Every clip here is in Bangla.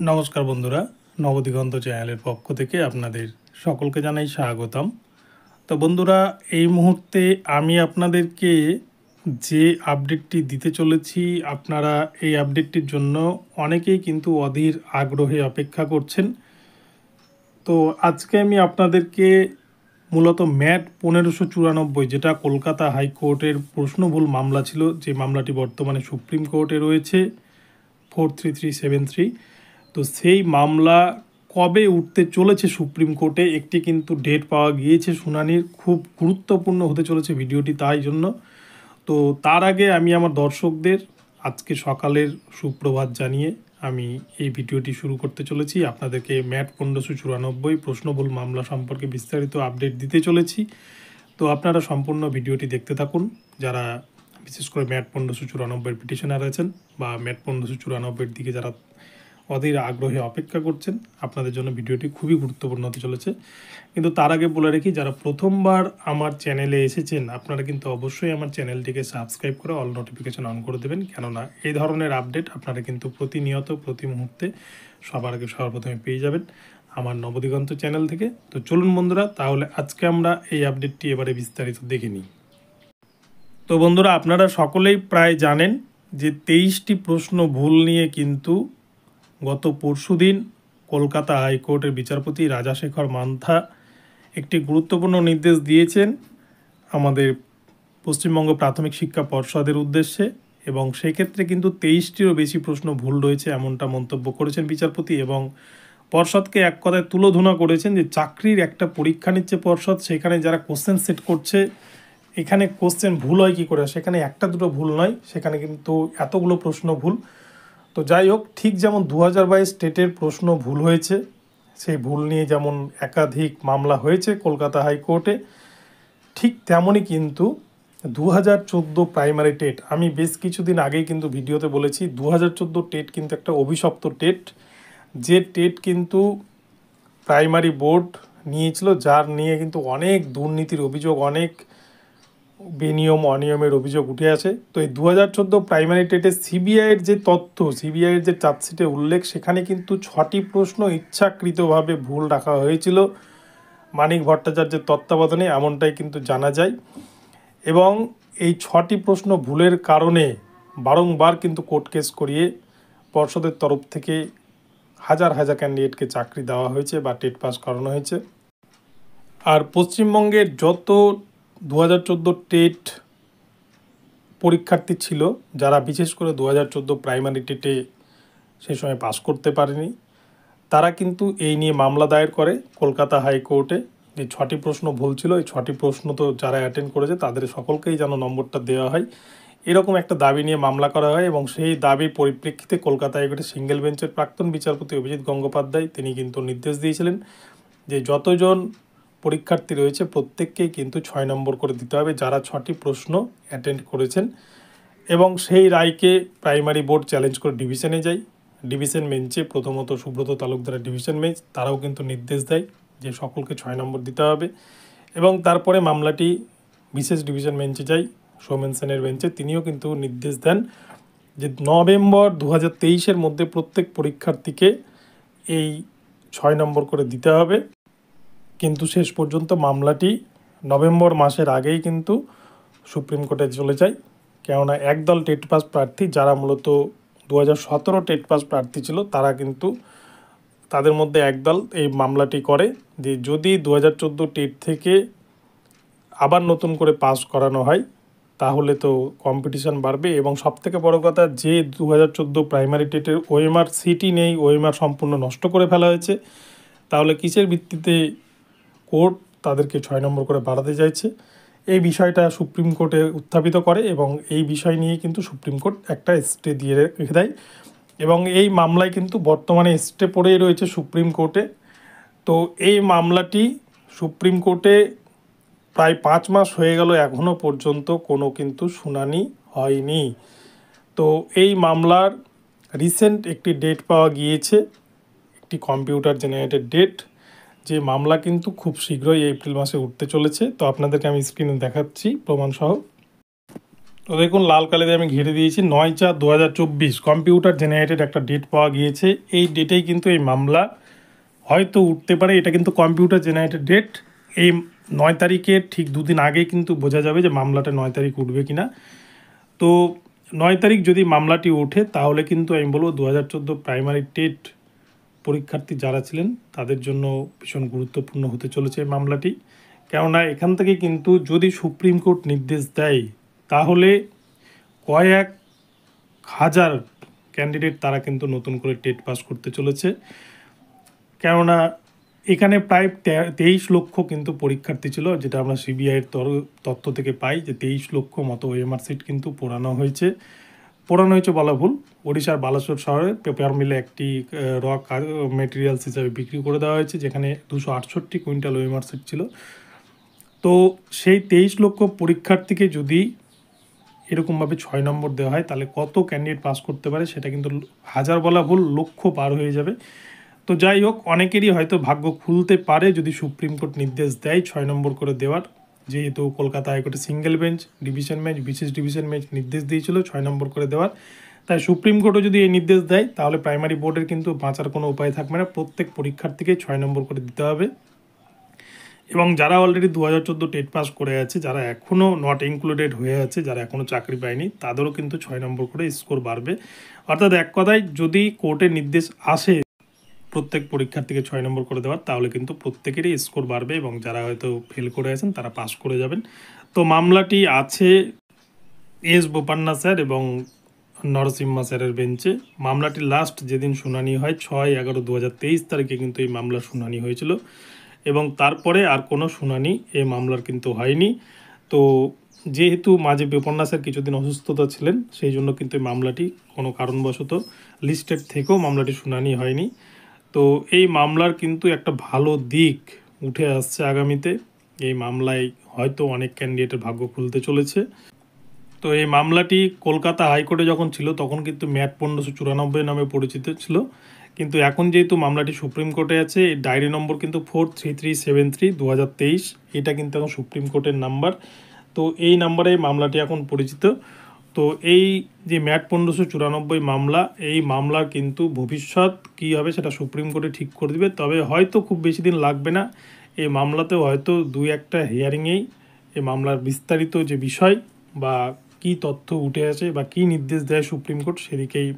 নমস্কার বন্ধুরা, নবদিগন্ত চ্যানেলের পক্ষ থেকে আপনাদের সকলকে জানাই স্বাগতম। তো বন্ধুরা, এই মুহূর্তে আমি আপনাদেরকে যে আপডেটটি দিতে চলেছি, আপনারা এই আপডেটটির জন্য অনেকেই কিন্তু অধীর আগ্রহে অপেক্ষা করছেন। তো আজকে আমি আপনাদেরকে মূলত ম্যাট 1594, যেটা কলকাতা হাইকোর্টের প্রশ্নভুল মামলা ছিল, যে মামলাটি বর্তমানে সুপ্রিম কোর্টে রয়েছে 43373। তো সেই মামলা কবে উঠতে চলেছে সুপ্রিম কোর্টে, একটি কিন্তু ডেট পাওয়া গিয়েছে শুনানির। খুব গুরুত্বপূর্ণ হতে চলেছে ভিডিওটি, তাই জন্য। তো তার আগে আমি আমার দর্শকদের আজকে সকালের সুপ্রভাত জানিয়ে আমি এই ভিডিওটি শুরু করতে চলেছি। আপনাদেরকে ম্যাট 1594 প্রশ্নভুল মামলা সম্পর্কে বিস্তারিত আপডেট দিতে চলেছি। তো আপনারা সম্পূর্ণ ভিডিওটি দেখতে থাকুন, যারা বিশেষ করে ম্যাট 1594 পিটিশনার আছেন বা ম্যাট 1594 দিকে যারা অধীর আগ্রহে অপেক্ষা করছেন, আপনাদের জন্য ভিডিওটি খুবই গুরুত্বপূর্ণ হতে চলেছে। কিন্তু তার আগে বলে রাখি, যারা প্রথমবার আমার চ্যানেলে এসেছেন, আপনারা কিন্তু অবশ্যই আমার চ্যানেলটিকে সাবস্ক্রাইব করে অল নোটিফিকেশন অন করে দেবেন, কেননা এই ধরনের আপডেট আপনারা কিন্তু প্রতিনিয়ত প্রতি মুহূর্তে সবার আগে সর্বপ্রথমে পেয়ে যাবেন আমার নবদিগন্ত চ্যানেল থেকে। তো চলুন বন্ধুরা, তাহলে আজকে আমরা এই আপডেটটি এবারে বিস্তারিত দেখে নিই। তো বন্ধুরা, আপনারা সকলেই প্রায় জানেন যে 23টি প্রশ্ন ভুল নিয়ে কিন্তু গত পরশুদিন কলকাতা হাইকোর্টের বিচারপতি রাজাশেখর মান্থা একটি গুরুত্বপূর্ণ নির্দেশ দিয়েছেন আমাদের পশ্চিমবঙ্গ প্রাথমিক শিক্ষা পর্ষদের উদ্দেশ্যে, এবং সেক্ষেত্রে কিন্তু 23টিরও বেশি প্রশ্ন ভুল রয়েছে এমনটা মন্তব্য করেছেন বিচারপতি, এবং পর্ষদকে এক কথায় তুলোধনা করেছেন যে চাকরির একটা পরীক্ষা নিচ্ছে পর্ষদ, সেখানে যারা কোশ্চেন সেট করছে, এখানে কোশ্চেন ভুল হয় কী করে, সেখানে একটা দুটো ভুল নয়, সেখানে কিন্তু এতগুলো প্রশ্ন ভুল। তো যাই হোক, ঠিক যেমন 2022 টেটের প্রশ্ন ভুল হয়েছে, সেই ভুল নিয়ে যেমন একাধিক মামলা হয়েছে কলকাতা হাইকোর্টে, ঠিক তেমনই কিন্তু 2014 প্রাইমারি টেট, আমি বেশ কিছুদিন আগেই কিন্তু ভিডিওতে বলেছি 2014 টেট কিন্তু একটা অভিশপ্ত টেট, যে টেট কিন্তু প্রাইমারি বোর্ড নিয়েছিল, যার নিয়ে কিন্তু অনেক দুর্নীতির অভিযোগ, অনেক বেনিয়ম অনিয়মের অভিযোগ উঠে আসে। তো এই 2014 প্রাইমারি টেটে সিবিআইয়ের যে তথ্য, সিবিআইয়ের যে চার্জশিটে উল্লেখ, সেখানে কিন্তু 6টি প্রশ্ন ইচ্ছাকৃতভাবে ভুল রাখা হয়েছিল মানিক ভট্টাচার্যের তত্ত্বাবধানে, এমনটাই কিন্তু জানা যায়। এবং এই 6টি প্রশ্ন ভুলের কারণে বারংবার কিন্তু কোর্ট কেস করিয়ে পর্ষদের তরফ থেকে হাজার হাজার ক্যান্ডিডেটকে চাকরি দেওয়া হয়েছে বা টেট পাস করানো হয়েছে। আর পশ্চিমবঙ্গের যত 2014 টেট পরীক্ষার্থী ছিল, যারা বিশেষ করে 2014 প্রাইমারি টেটে সে সময় পাস করতে পারেনি, তারা কিন্তু এই নিয়ে মামলা দায়ের করে কলকাতা হাইকোর্টে, যে 6টি প্রশ্ন ভুল ছিল, এই 6টি প্রশ্ন তো যারা অ্যাটেন্ড করেছে তাদের সকলকেই যেন নম্বরটা দেওয়া হয়, এরকম একটা দাবি নিয়ে মামলা করা হয়। এবং সেই দাবির পরিপ্রেক্ষিতে কলকাতা হাইকোর্টের সিঙ্গেল বেঞ্চের প্রাক্তন বিচারপতি অভিজিৎ গঙ্গোপাধ্যায় তিনি কিন্তু নির্দেশ দিয়েছিলেন যে যতজন পরীক্ষার্থী রয়েছে প্রত্যেককেই কিন্তু 6 নম্বর করে দিতে হবে, যারা 6টি প্রশ্ন অ্যাটেন্ড করেছেন। এবং সেই রায়কে প্রাইমারি বোর্ড চ্যালেঞ্জ করে ডিভিশনে যায়। ডিভিশন বেঞ্চে প্রথমত সুব্রত তালুকদারের ডিভিশন বেঞ্চ, তারাও কিন্তু নির্দেশ দেয় যে সকলকে 6 নম্বর দিতে হবে। এবং তারপরে মামলাটি বিশেষ ডিভিশন বেঞ্চে যায়, সৌমেন সেনের বেঞ্চে, তিনিও কিন্তু নির্দেশ দেন যে নভেম্বর 2023-এর মধ্যে প্রত্যেক পরীক্ষার্থীকে এই 6 নম্বর করে দিতে হবে। কিন্তু শেষ পর্যন্ত মামলাটি নভেম্বর মাসের আগেই কিন্তু সুপ্রিম কোর্টে চলে যায়, কেননা একদল টেট পাস প্রার্থী, যারা মূলত 2017 টেট পাস প্রার্থী ছিল, তারা কিন্তু তাদের মধ্যে একদল এই মামলাটি করে যে যদি 2014 টেট থেকে আবার নতুন করে পাস করানো হয় তাহলে তো কম্পিটিশান বাড়বে, এবং সবথেকে বড় কথা, যে 2014 প্রাইমারি টেটের ওএমআর সিটই নেই, ওএমআর সম্পূর্ণ নষ্ট করে ফেলা হয়েছে, তাহলে কিসের ভিত্তিতে কোর্ট তাদেরকে 6 নম্বর করে বাড়াতে চাইছে, এই বিষয়টা সুপ্রিম কোর্টে উত্থাপিত করে। এবং এই বিষয় নিয়ে কিন্তু সুপ্রিম কোর্ট একটা স্টে দিয়ে রেখে দেয়, এবং এই মামলায় কিন্তু বর্তমানে স্টে পড়েই রয়েছে সুপ্রিম কোর্টে। তো এই মামলাটি সুপ্রিম কোর্টে প্রায় 5 মাস হয়ে গেল, এখনও পর্যন্ত কোনো কিন্তু শুনানি হয়নি। তো এই মামলার রিসেন্ট একটি ডেট পাওয়া গিয়েছে, একটি কম্পিউটার জেনারেটেড ডেট, যে মামলা কিন্তু খুব শীঘ্রই এপ্রিল মাসে উঠতে চলেছে। তো আপনাদেরকে আমি স্ক্রিনে দেখাচ্ছি প্রমাণসহ। তো দেখুন লাল কালি দিয়ে আমি ঘিরে দিয়েছি 9/4/2024 কম্পিউটার জেনারেটেড একটা ডেট পাওয়া গিয়েছে। এই ডেটেই কিন্তু এই মামলা হয়তো উঠতে পারে। এটা কিন্তু কম্পিউটার জেনারেটেড ডেট। এই 9 তারিখের ঠিক দুদিন আগেই কিন্তু বোঝা যাবে যে মামলাটা 9 তারিখ উঠবে কিনা। তো 9 তারিখ যদি মামলাটি ওঠে তাহলে কিন্তু আমি বলবো 2014 প্রাইমারি টেট পরীক্ষার্থী যারা ছিলেন তাদের জন্য ভীষণ গুরুত্বপূর্ণ হতে চলেছে এই মামলাটি। কেননা এখান থেকে কিন্তু যদি সুপ্রিম কোর্ট নির্দেশ দেয় তাহলে কয়েক হাজার ক্যান্ডিডেট তারা কিন্তু নতুন করে টেট পাস করতে চলেছে। কেননা এখানে প্রায় 23 লক্ষ কিন্তু পরীক্ষার্থী ছিল, যেটা আমরা সিবিআইয়ের তথ্য থেকে পাই যে 23 লক্ষ মতো ওএমআর সিট কিন্তু পোড়ানো হয়েছে বলা ভুল। ওড়িশার বালাসোর শহরে পেপার মিলে একটি র মেটেরিয়ালস হিসাবে বিক্রি করে দেওয়া হয়েছে, যেখানে 268 কুইন্টাল ওএমআর সিট ছিল। তো সেই 23 লক্ষ পরীক্ষার্থীকে যদি এরকমভাবে 6 নম্বর দেওয়া হয় তাহলে কত ক্যান্ডিডেট পাস করতে পারে সেটা কিন্তু হাজার বলা ভুল, লক্ষ পার হয়ে যাবে। তো যাই হোক, অনেকেরই হয়তো ভাগ্য খুলতে পারে যদি সুপ্রিম কোর্ট নির্দেশ দেয় 6 নম্বর করে দেওয়ার। যেহেতু কলকাতা হাইকোর্টে সিঙ্গেল বেঞ্চ, ডিভিশন বেঞ্চ, বিশেষ ডিভিশন বেঞ্চ নির্দেশ দিয়েছিল 6 নম্বর করে দেওয়ার, তাই সুপ্রিম কোর্টও যদি এই নির্দেশ দেয় তাহলে প্রাইমারি বোর্ডের কিন্তু বাঁচার কোনো উপায় থাকবে না। প্রত্যেক পরীক্ষার্থীকে 6 নম্বর করে দিতে হবে। এবং যারা অলরেডি 2014 টেট পাস করে আছে, যারা এখনও নট ইনক্লুডেড হয়ে আছে, যারা এখনও চাকরি পায়নি, তাদেরও কিন্তু 6 নম্বর করে স্কোর বাড়বে। অর্থাৎ এক কথায় যদি কোর্টের নির্দেশ আসে প্রত্যেক পরীক্ষার্থীকে 6 নম্বর করে দেওয়ার, তাহলে কিন্তু প্রত্যেকেরই স্কোর বাড়বে এবং যারা হয়তো ফেল করে আছেন তারা পাস করে যাবেন। তো মামলাটি আছে এস বোপান্না স্যার এবং নরসিম্হা স্যারের বেঞ্চে। মামলাটি লাস্ট যেদিন শুনানি হয় 6/11/2023 তারিখে কিন্তু এই মামলার শুনানি হয়েছিল এবং তারপরে আর কোনো শুনানি এই মামলার কিন্তু হয়নি। তো যেহেতু মাঝে বোপান্না স্যার কিছুদিন অসুস্থতা ছিলেন, সেই জন্য কিন্তু এই মামলাটি কোনো কারণবশত লিস্টেড থেকেও মামলাটি শুনানি হয়নি। তো এই মামলার কিন্তু একটা ভালো দিক উঠে আসছে আগামীতে। এই মামলায় হয়তো অনেক ক্যান্ডিডেটের ভাগ্য খুলতে চলেছে। তো এই মামলাটি কলকাতা হাইকোর্টে যখন ছিল তখন কিন্তু ম্যাট 1594 নামে পরিচিত ছিল, কিন্তু এখন যেহেতু মামলাটি সুপ্রিম কোর্টে আছে, এই ডায়েরি নম্বর কিন্তু 43373/2023, এটা কিন্তু এখন সুপ্রিম কোর্টের নাম্বার। তো এই নাম্বারে মামলাটি এখন পরিচিত। তো এই যে ম্যাট 1594 মামলা, এই মামলার কিন্তু ভবিষ্যৎ কী হবে সেটা সুপ্রিম কোর্টে ঠিক করে দেবে। তবে হয়তো খুব বেশি দিন লাগবে না, এই মামলাতেও হয়তো 2-1টা হিয়ারিংয়েই এই মামলার বিস্তারিত যে বিষয় বা কী তথ্য উঠে আসে বা কী নির্দেশ দেয় সুপ্রিম কোর্ট সেদিকেই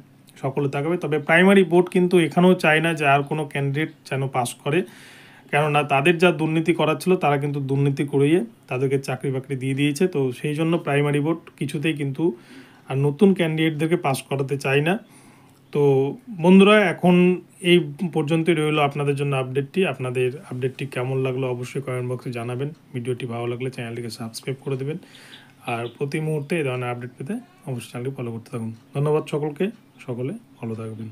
সকলে তাকাবে। তবে প্রাইমারি বোর্ড কিন্তু এখানেও চায় না যে আর কোনো ক্যান্ডিডেট যেন পাস করে, কেননা তাদের যা দুর্নীতি করার ছিল তারা কিন্তু দুর্নীতি করিয়ে তাদেরকে চাকরি বাকরি দিয়ে দিয়েছে। তো সেই জন্য প্রাইমারি বোর্ড কিছুতেই কিন্তু আর নতুন ক্যান্ডিডেটদেরকে পাস করাতে চায় না। তো বন্ধুরা, এখন এই পর্যন্তই রইল আপনাদের জন্য আপডেটটি। আপনাদের আপডেটটি কেমন লাগলো অবশ্যই কমেন্ট বক্সে জানাবেন। ভিডিওটি ভালো লাগলে চ্যানেলটিকে সাবস্ক্রাইব করে দেবেন আর প্রতি মুহূর্তে এই ধরনের আপডেট পেতে অবশ্যই চ্যানেলটি ফলো করতে থাকুন। ধন্যবাদ সকলকে, সকলে ভালো থাকবেন।